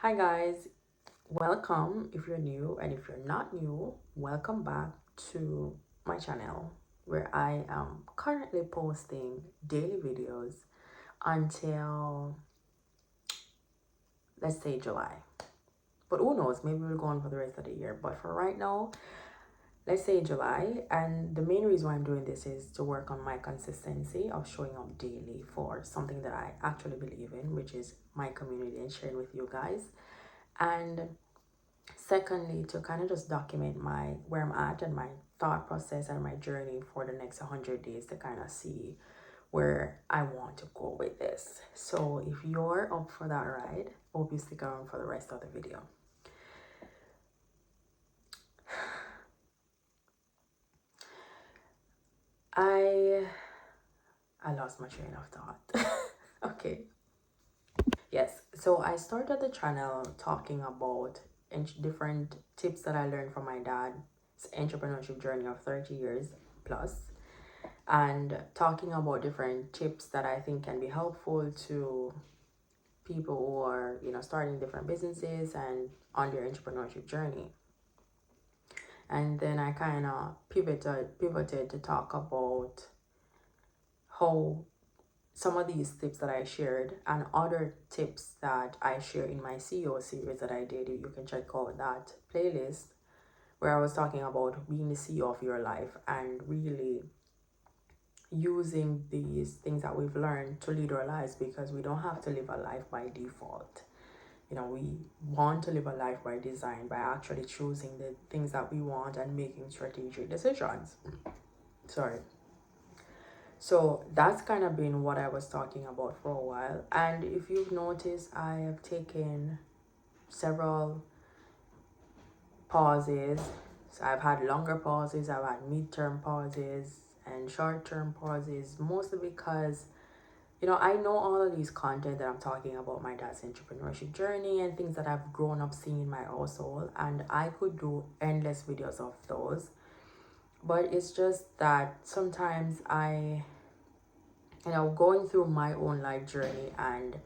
Hi guys, welcome if you're new, and if you're not new, welcome back to my channel where I am currently posting daily videos until, let's say, July. But who knows, maybe we'll go on for the rest of the year. But for right now, let's say July. And the main reason why I'm doing this is to work on my consistency of showing up daily for something that I actually believe in, which is my community and sharing with you guys. And secondly, to kind of just document my where I'm at and my thought process and my journey for the next 100 days to kind of see where I want to go with this. So if you're up for that ride, hope you stick around for the rest of the video. I lost my train of thought. Okay. Yes. So I started the channel talking about different tips that I learned from my dad's entrepreneurship journey of 30 years plus, and talking about different tips that I think can be helpful to people who are, starting different businesses and on their entrepreneurship journey. And then I kind of pivoted to talk about how some of these tips that I shared and other tips that I share in my CEO series that I did. You can check out that playlist where I was talking about being the CEO of your life and really using these things that we've learned to lead our lives, because we don't have to live a life by default. We want to live a life by design, by actually choosing the things that we want and making strategic decisions. Sorry. So that's kind of been what I was talking about for a while. And if you've noticed, I have taken several pauses. So I've had longer pauses, I've had midterm pauses and short-term pauses, mostly because I know all of these content that I'm talking about, my dad's entrepreneurship journey and things that I've grown up seeing in my household, and I could do endless videos of those. But it's just that sometimes going through my own life journey, and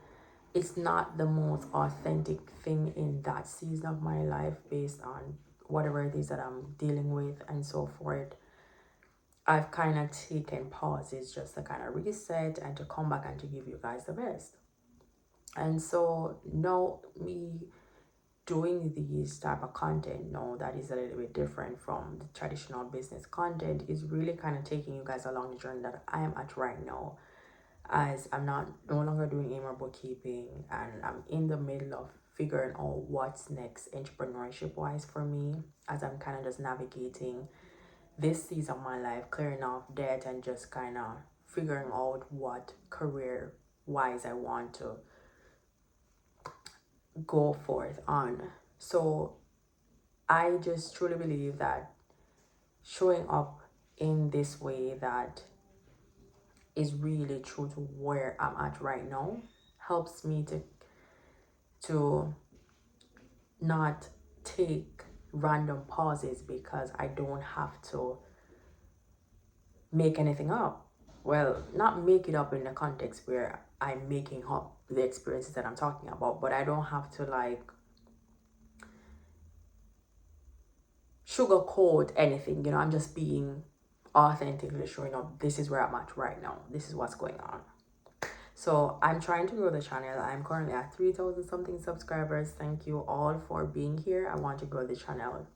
it's not the most authentic thing in that season of my life based on whatever it is that I'm dealing with and so forth. I've kind of taken pauses just to kind of reset and to come back and to give you guys the best. And so now me doing these type of content now that is a little bit different from the traditional business content is really kind of taking you guys along the journey that I am at right now, as I'm no longer doing email bookkeeping, and I'm in the middle of figuring out what's next entrepreneurship wise for me, as I'm kind of just navigating this season of my life, clearing off debt and just kind of figuring out what career wise I want to go forth on. So I just truly believe that showing up in this way that is really true to where I'm at right now helps me to not take random pauses, because I don't have to make anything up. Well, not make it up in the context where I'm making up the experiences that I'm talking about, but I don't have to sugarcoat anything. I'm just being authentically showing up. This is where I'm at right now. This is what's going on. So I'm trying to grow the channel. I'm currently at 3,000 something subscribers. Thank you all for being here. I want to grow the channel.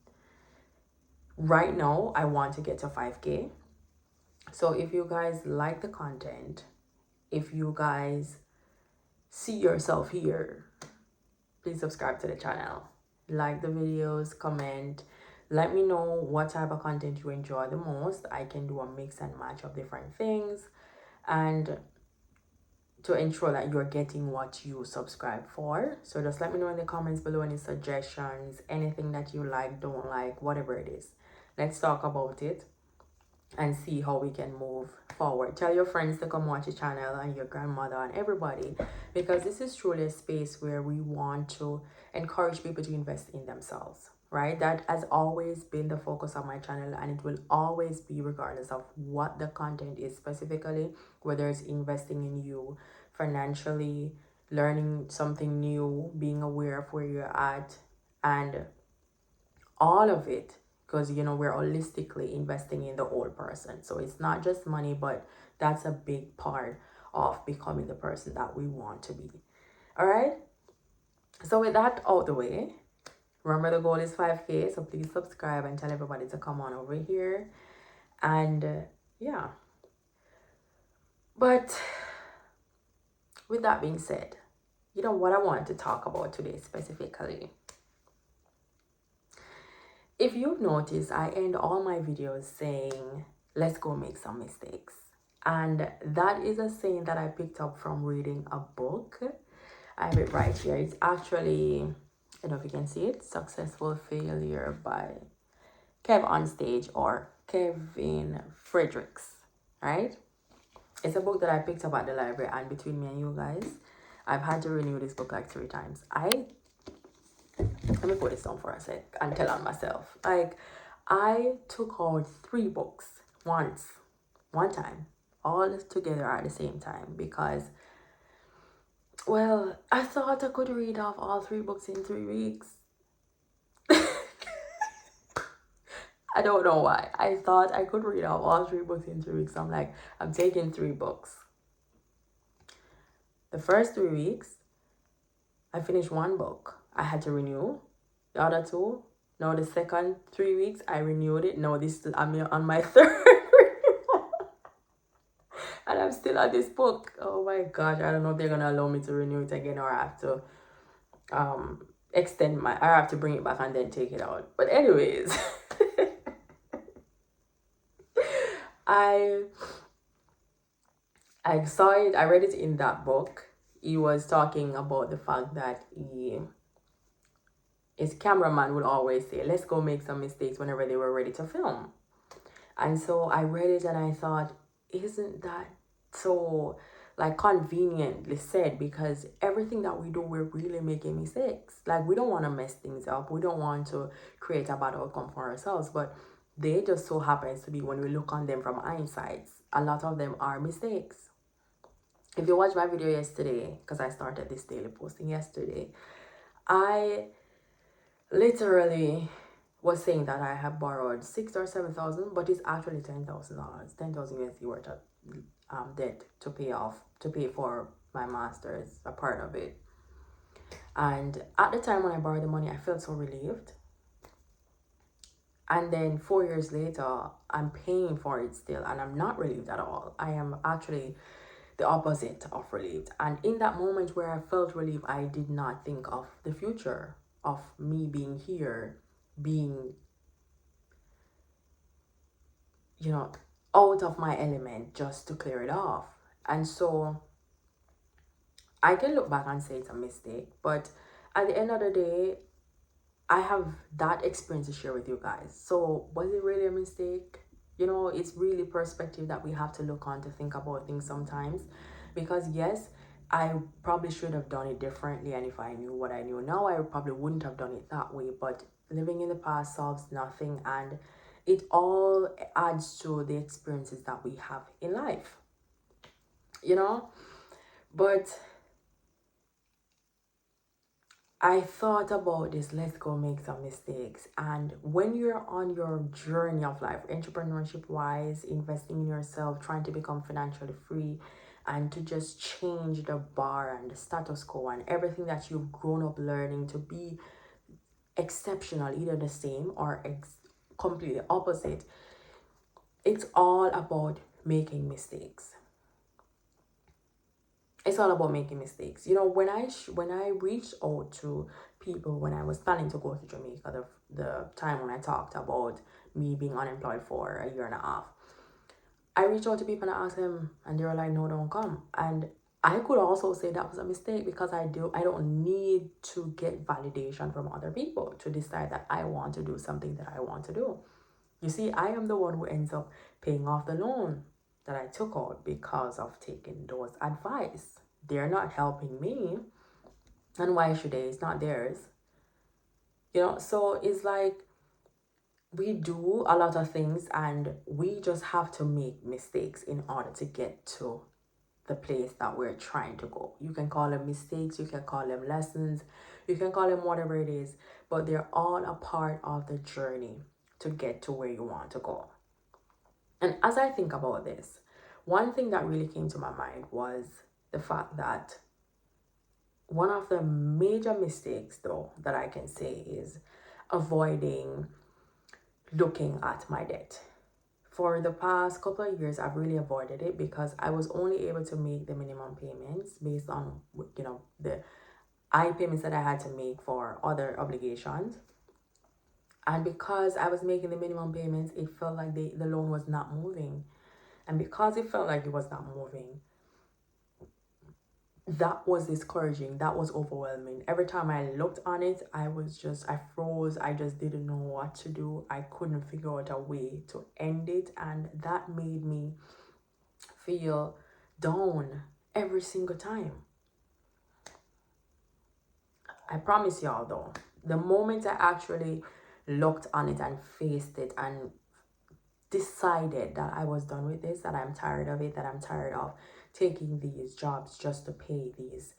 Right now, I want to get to 5K. So if you guys like the content, if you guys see yourself here, please subscribe to the channel. Like the videos, comment. Let me know what type of content you enjoy the most. I can do a mix and match of different things, and to ensure that you're getting what you subscribe for. So just let me know in the comments below any suggestions, anything that you like, don't like, whatever it is. Let's talk about it and see how we can move forward. Tell your friends to come watch the channel, and your grandmother and everybody, because this is truly a space where we want to encourage people to invest in themselves, right? That has always been the focus of my channel, and it will always be, regardless of what the content is specifically, whether it's investing in you financially, learning something new, being aware of where you're at, and all of it, because we're holistically investing in the whole person. So it's not just money, but that's a big part of becoming the person that we want to be. All right. So with that out the way, remember the goal is 5K. So please subscribe and tell everybody to come on over here. And yeah. But with that being said, what I want to talk about today specifically. If you've noticed, I end all my videos saying, let's go make some mistakes. And that is a saying that I picked up from reading a book. I have it right here. It's actually, I don't know if you can see it, Successful Failure by Kev on Stage or Kevin Fredericks, right? It's a book that I picked up at the library, and between me and you guys, I've had to renew this book like 3 times. Let me put this down for a sec and tell on myself. Like, I took out 3 books one time, all together at the same time, because, well, I thought I could read off all 3 books in 3 weeks. I don't know why. I thought I could read off all 3 books in 3 weeks. I'm like, I'm taking 3 books. The first 3 weeks, I finished 1 book. I had to renew the other 2. Now the second 3 weeks, I renewed it. Now I'm on my 3rd. And I'm still at this book. Oh my gosh, I don't know if they're gonna allow me to renew it again, or I have to I have to bring it back and then take it out. But anyways, I saw it, I read it in that book. He was talking about the fact that his cameraman would always say, let's go make some mistakes whenever they were ready to film. And so I read it and I thought, isn't that so like conveniently said? Because everything that we do, we're really making mistakes. Like, we don't want to mess things up. We don't want to create a bad outcome for ourselves. But they just so happens to be, when we look on them from hindsight, a lot of them are mistakes. If you watched my video yesterday, because I started this daily posting yesterday, I literally was saying that I have borrowed 6,000 or 7,000, but it's actually $10,000, 10,000 USD worth of debt to pay for my master's, a part of it. And at the time when I borrowed the money, I felt so relieved. And then 4 years later, I'm paying for it still, and I'm not relieved at all. I am actually the opposite of relieved. And in that moment where I felt relieved, I did not think of the future of me being here, being, out of my element, just to clear it off. And so I can look back and say it's a mistake, but at the end of the day, I have that experience to share with you guys. So was it really a mistake? It's really perspective that we have to look on to think about things sometimes. Because yes, I probably should have done it differently, and if I knew what I knew now, I probably wouldn't have done it that way. But living in the past solves nothing, and it all adds to the experiences that we have in life. But I thought about this, let's go make some mistakes. And when you're on your journey of life, entrepreneurship wise, investing in yourself, trying to become financially free, and to just change the bar and the status quo and everything that you've grown up learning to be exceptional, either the same or completely opposite, it's all about making mistakes. It's all about making mistakes. When I reached out to people when I was planning to go to Jamaica, the time when I talked about me being unemployed for a year and a half, I reached out to people and I asked them, and they were like, no, don't come. And I could also say that was a mistake, because I don't need to get validation from other people to decide that I want to do something that I want to do. You see, I am the one who ends up paying off the loan that I took out because of taking those advice. They're not helping me, and why should they? It's not theirs. So it's like, we do a lot of things and we just have to make mistakes in order to get to the place that we're trying to go. You can call them mistakes, you can call them lessons, you can call them whatever it is, but they're all a part of the journey to get to where you want to go. And as I think about this, one thing that really came to my mind was the fact that one of the major mistakes, though, that I can say is avoiding looking at my debt. For the past couple of years, I've really avoided it because I was only able to make the minimum payments based on, the payments that I had to make for other obligations. And because I was making the minimum payments, it felt like the loan was not moving. And because it felt like it was not moving, that was discouraging. That was overwhelming. Every time I looked on it, I froze. I just didn't know what to do. I couldn't figure out a way to end it. And that made me feel down every single time. I promise y'all though, the moment I actually looked on it and faced it and decided that I was done with this, that I'm tired of it, that I'm tired of taking these jobs just to pay these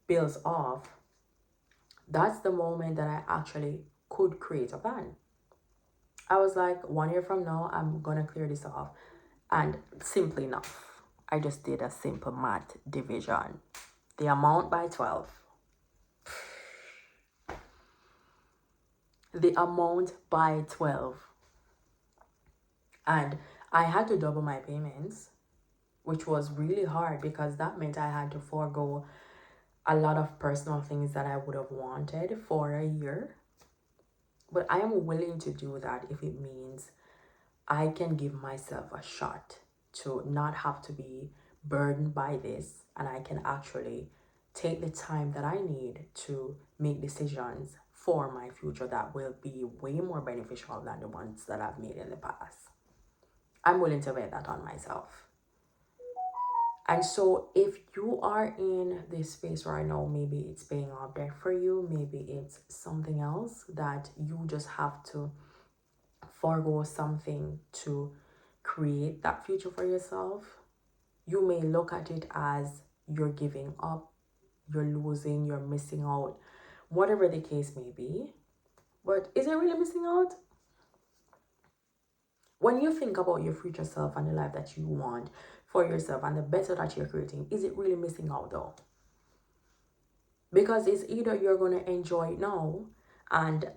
bills off, that's the moment that I actually could create a plan. I was like, 1 year from now, I'm gonna clear this off. And simply enough, I just did a simple math division. The amount by 12. The amount by 12. And I had to double my payments, which was really hard because that meant I had to forego a lot of personal things that I would have wanted for a year. But I am willing to do that if it means I can give myself a shot to not have to be burdened by this, and I can actually take the time that I need to make decisions for my future that will be way more beneficial than the ones that I've made in the past. I'm willing to bet that on myself. And so if you are in this space right now, maybe it's paying off debt for you, maybe it's something else that you just have to forego something to create that future for yourself. You may look at it as you're giving up, you're losing, you're missing out, whatever the case may be. But is it really missing out? When you think about your future self and the life that you want for yourself and the better that you're creating, is it really missing out though? Because it's either you're going to enjoy it now and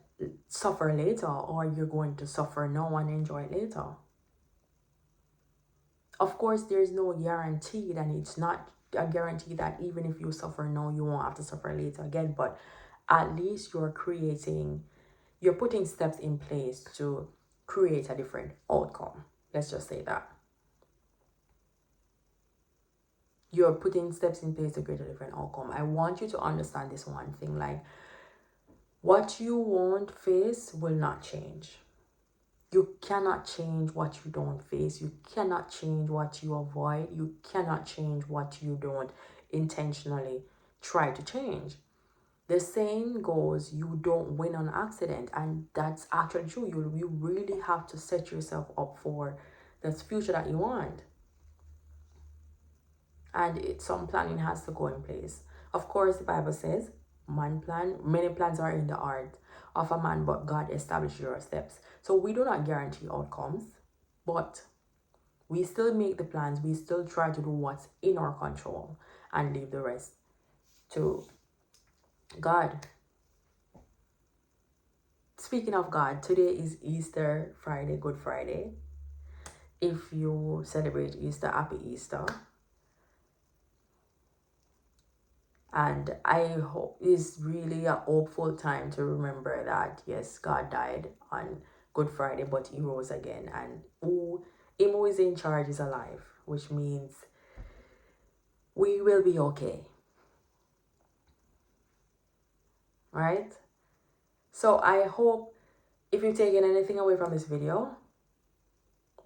suffer later, or you're going to suffer now and enjoy it later. Of course, there's no guarantee, and it's not a guarantee that even if you suffer now, you won't have to suffer later again. But at least you're putting steps in place to create a different outcome. Let's just say that. You're putting steps in place to create a different outcome. I want you to understand this one thing, like what you won't face will not change. You cannot change what you don't face. You cannot change what you avoid. You cannot change what you don't intentionally try to change. The saying goes, you don't win on accident. And that's actually true. You really have to set yourself up for the future that you want. And some planning has to go in place. Of course, the Bible says, many plans are in the heart of a man, but God establishes your steps. So we do not guarantee outcomes, but we still make the plans. We still try to do what's in our control and leave the rest to God. Speaking of God, today is Easter Friday, Good Friday. If you celebrate Easter, happy Easter. And I hope it's really a hopeful time to remember that, yes, God died on Good Friday, but he rose again. And him who is in charge is alive, which means we will be okay. Right? So I hope if you've taken anything away from this video,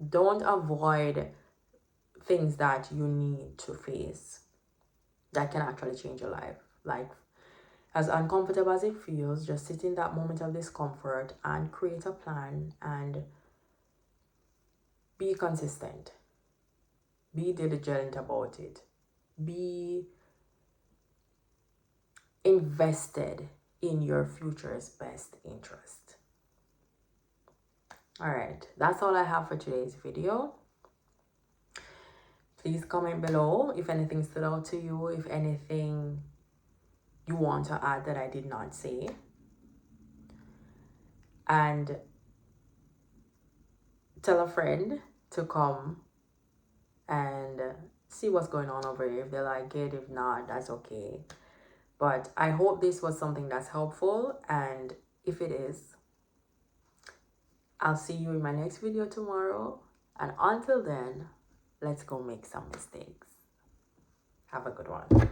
don't avoid things that you need to face that can actually change your life. Like, as uncomfortable as it feels, just sit in that moment of discomfort and create a plan and be consistent. Be diligent about it. be invested in your future's best interest. All right, that's all I have for today's video. Please comment below if anything stood out to you, if anything you want to add that I did not say. And tell a friend to come and see what's going on over here. If they like it, if not, that's okay. But I hope this was something that's helpful, and if it is, I'll see you in my next video tomorrow. And until then, let's go make some mistakes. Have a good one.